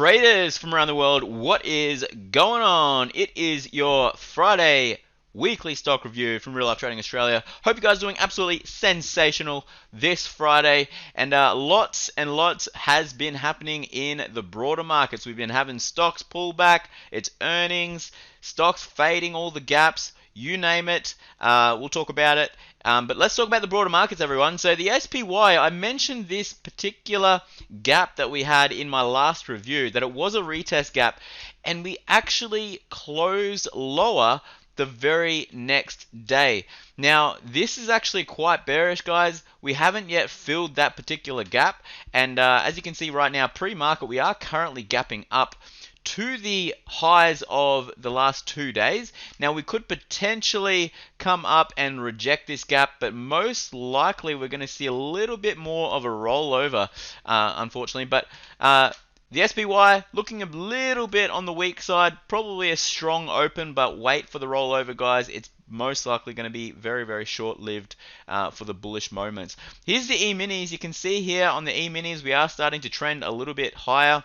Traders from around the world, what is going on? It is your Friday weekly stock review from Real Life Trading Australia. Hope you guys are doing absolutely sensational this Friday, and lots and lots has been happening in the broader markets. We've been having stocks pull back, it's earnings, stocks fading all the gaps, you name it. We'll talk about it. But let's talk about the broader markets, everyone. So the SPY, I mentioned this particular gap that we had in my last review, that it was a retest gap, and we actually closed lower the very next day. Now, this is actually quite bearish, guys. We haven't yet filled that particular gap, and as you can see right now, pre-market, we are currently gapping up to the highs of the last 2 days. Now we could potentially come up and reject this gap, but most likely we're going to see a little bit more of a rollover, unfortunately. But the SPY looking a little bit on the weak side, probably a strong open, but wait for the rollover, guys. It's most likely going to be very, very short-lived for the bullish moments. Here's the E-minis. You can see here on the E-minis we are starting to trend a little bit higher.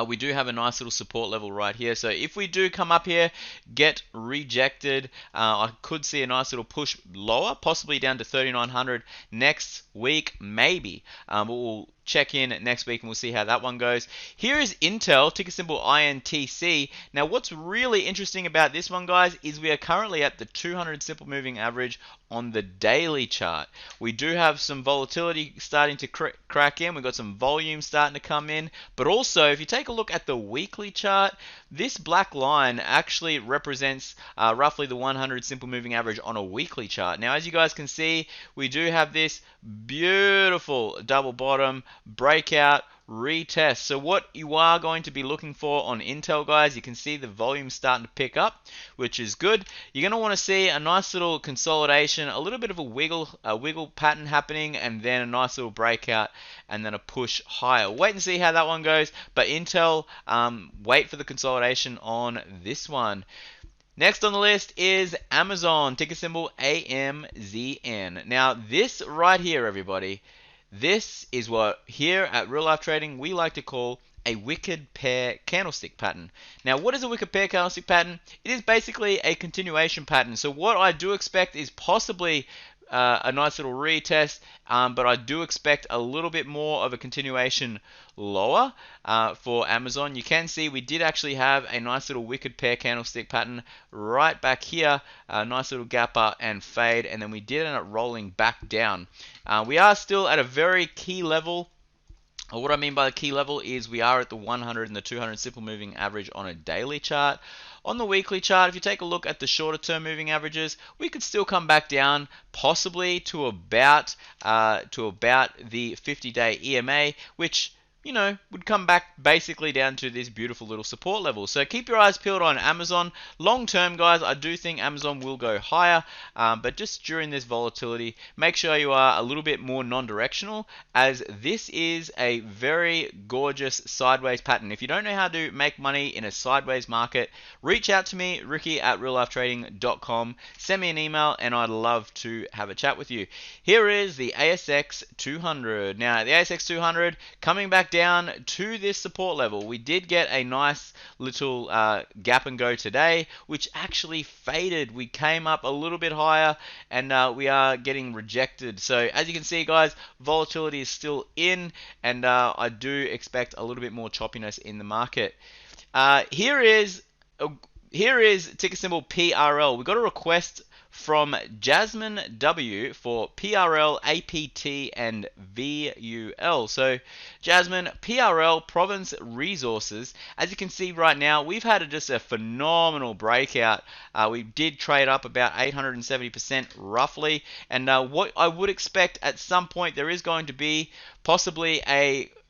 We do have a nice little support level right here. So if we do come up here, get rejected, I could see a nice little push lower, possibly down to 3,900 next week, maybe. But we'll check in next week and we'll see how that one goes. Here is Intel, ticker symbol INTC. Now what's really interesting about this one, guys, is we are currently at the 200 simple moving average on the daily chart. We do have some volatility starting to crack in. We've got some volume starting to come in. But also, if you take a look at the weekly chart, this black line actually represents roughly the 100 simple moving average on a weekly chart. Now, as you guys can see, we do have this beautiful double bottom breakout retest. So what you are going to be looking for on Intel, guys, you can see the volume starting to pick up, which is good. You're going to want to see a nice little consolidation, a little bit of a wiggle pattern happening, and then a nice little breakout, and then a push higher. Wait and see how that one goes. But Intel, wait for the consolidation on this one. Next on the list is Amzn, ticker symbol AMZN. Now this right here, everybody, this is what here at Real Life Trading we like to call a wicked pair candlestick pattern. Now what is a wicked pair candlestick pattern? It is basically a continuation pattern. So what I do expect is possibly a nice little retest, but I do expect a little bit more of a continuation lower for Amzn. You can see we did actually have a nice little wicked pair candlestick pattern right back here, a nice little gap up and fade, and then we did end up rolling back down. We are still at a very key level. What I mean by the key level is we are at the 100 and the 200 simple moving average on a daily chart. On the weekly chart, if you take a look at the shorter term moving averages, we could still come back down possibly to about the 50-day EMA, which, you know, would come back basically down to this beautiful little support level. So keep your eyes peeled on Amzn. Long term, guys, I do think Amzn will go higher, but just during this volatility, make sure you are a little bit more non-directional, as this is a very gorgeous sideways pattern. If you don't know how to make money in a sideways market, reach out to me, Ricky at reallifetrading.com. Send me an email and I'd love to have a chat with you. Here is the ASX 200. Now, the ASX 200 coming back down to this support level. We did get a nice little gap and go today, which actually faded. We came up a little bit higher and we are getting rejected. So as you can see, guys, volatility is still in, and I do expect a little bit more choppiness in the market. Here is ticker symbol PRL. We got a request from Jasmine W for PRL, APT and VUL. So Jasmine, PRL, Province Resources. As you can see right now, we've had just a phenomenal breakout. We did trade up about 870% roughly, and what I would expect at some point there is going to be possibly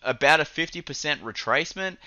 about a 50% retracement,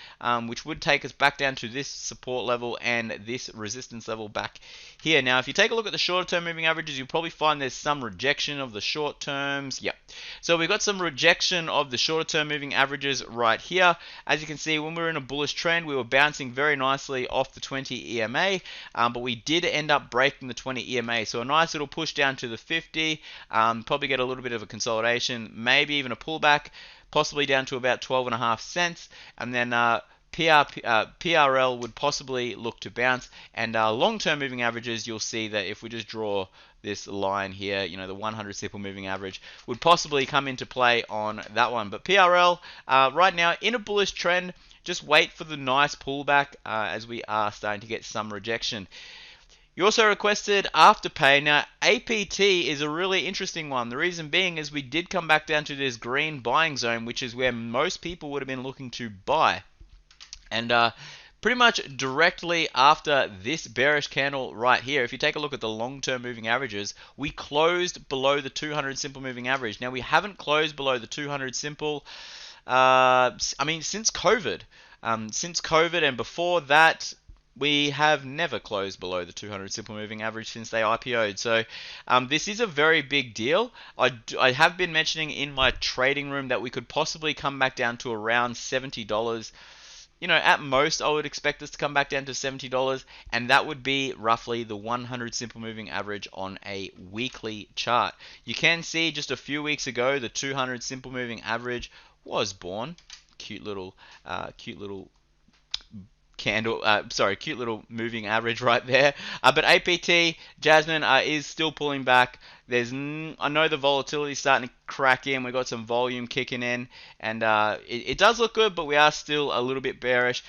which would take us back down to this support level and this resistance level back here. Now, if you take a look at the shorter term moving averages, you'll probably find there's some rejection of the short terms. Yep. So we've got some rejection of the shorter term moving averages right here. As you can see, when we were in a bullish trend, we were bouncing very nicely off the 20 EMA, but we did end up breaking the 20 EMA. So a nice little push down to the 50, probably get a little bit of a consolidation, maybe even a pullback, possibly down to about 12.5 cents, and then PRL would possibly look to bounce, and long-term moving averages, you'll see that if we just draw this line here, you know, the 100 simple moving average would possibly come into play on that one. But PRL right now in a bullish trend. Just wait for the nice pullback as we are starting to get some rejection. You also requested Afterpay. Now, APT is a really interesting one. The reason being is we did come back down to this green buying zone, which is where most people would have been looking to buy. And pretty much directly after this bearish candle right here, if you take a look at the long-term moving averages, we closed below the 200 simple moving average. Now, we haven't closed below the 200 simple, since COVID. Since COVID and before that, we have never closed below the 200 simple moving average since they IPO'd. So this is a very big deal. I have been mentioning in my trading room that we could possibly come back down to around $70. You know, at most, I would expect us to come back down to $70, and that would be roughly the 100 simple moving average on a weekly chart. You can see just a few weeks ago, the 200 simple moving average was born. Cute little candle, cute little moving average right there. But APT, Jasmine is still pulling back. I know the volatility is starting to crack in. We've got some volume kicking in, and it does look good, but we are still a little bit bearish.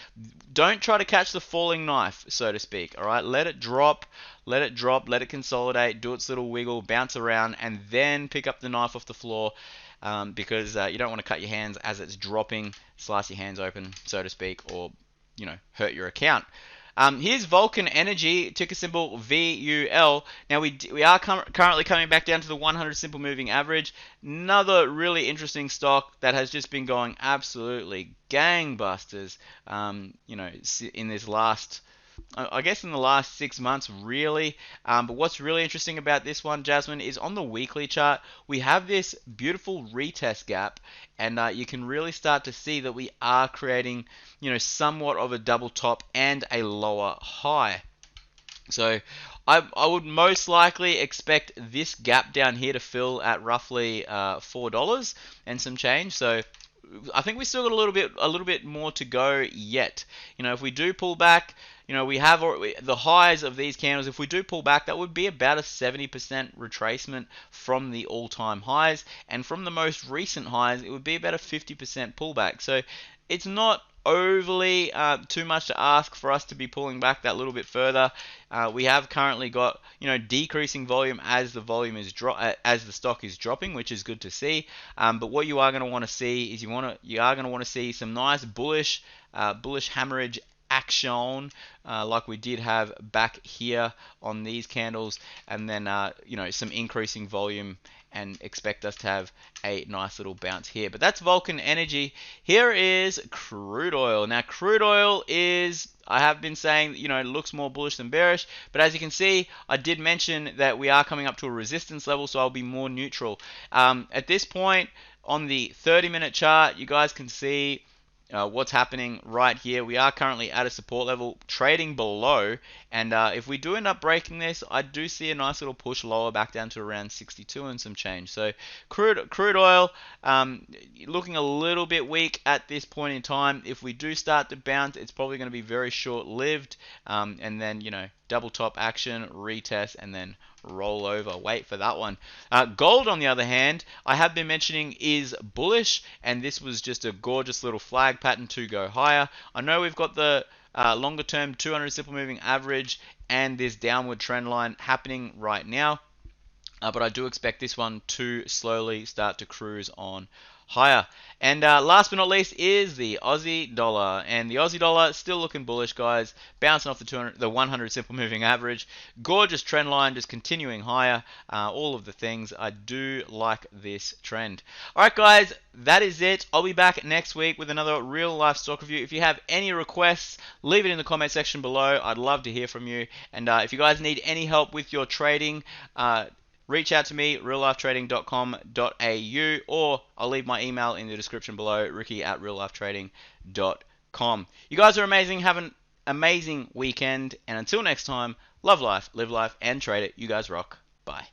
Don't try to catch the falling knife, so to speak. All right, let it drop, let it consolidate, do its little wiggle, bounce around, and then pick up the knife off the floor. Because you don't want to cut your hands as it's dropping, slice your hands open, so to speak, or hurt your account. Here's Vulcan Energy, ticker symbol VUL. Now we are currently coming back down to the 100 simple moving average. Another really interesting stock that has just been going absolutely gangbusters. In this last, I guess in the last 6 months, really. But what's really interesting about this one, Jasmine, is on the weekly chart, we have this beautiful retest gap, and you can really start to see that we are creating, somewhat of a double top and a lower high. So I would most likely expect this gap down here to fill at roughly $4 and some change. So I think we still got a little bit more to go yet. If we do pull back, we have the highs of these candles. If we do pull back, that would be about a 70% retracement from the all-time highs, and from the most recent highs, it would be about a 50% pullback. So it's not overly too much to ask for us to be pulling back that little bit further. We have currently got decreasing volume as the volume is as the stock is dropping, which is good to see. But what you are going to want to see is you are going to want to see some nice bullish hammerage action like we did have back here on these candles, and then some increasing volume, and expect us to have a nice little bounce here. But that's Vulcan Energy. Here is crude oil. Now crude oil is, I have been saying, it looks more bullish than bearish, but as you can see, I did mention that we are coming up to a resistance level, so I'll be more neutral. At this point on the 30-minute chart, you guys can see what's happening right here. We are currently at a support level, trading below, and if we do end up breaking this, I do see a nice little push lower back down to around 62 and some change. So crude oil looking a little bit weak at this point in time. If we do start to bounce, it's probably going to be very short-lived, and then double top action, retest, and then roll over. Wait for that one. Gold, on the other hand, I have been mentioning is bullish, and this was just a gorgeous little flag pattern to go higher. I know we've got the longer term 200 simple moving average and this downward trend line happening right now, but I do expect this one to slowly start to cruise on higher. And last but not least is the Aussie dollar, and the Aussie dollar is still looking bullish, guys, bouncing off the 100 simple moving average. Gorgeous trend line, just continuing higher. All of the things. I do like this trend. All right, guys, that is it. I'll be back next week with another real life stock review. If you have any requests, leave it in the comment section below. I'd love to hear from you. And if you guys need any help with your trading, reach out to me, reallifetrading.com.au, or I'll leave my email in the description below, ricky@reallifetrading.com. You guys are amazing. Have an amazing weekend. And until next time, love life, live life, and trade it. You guys rock. Bye.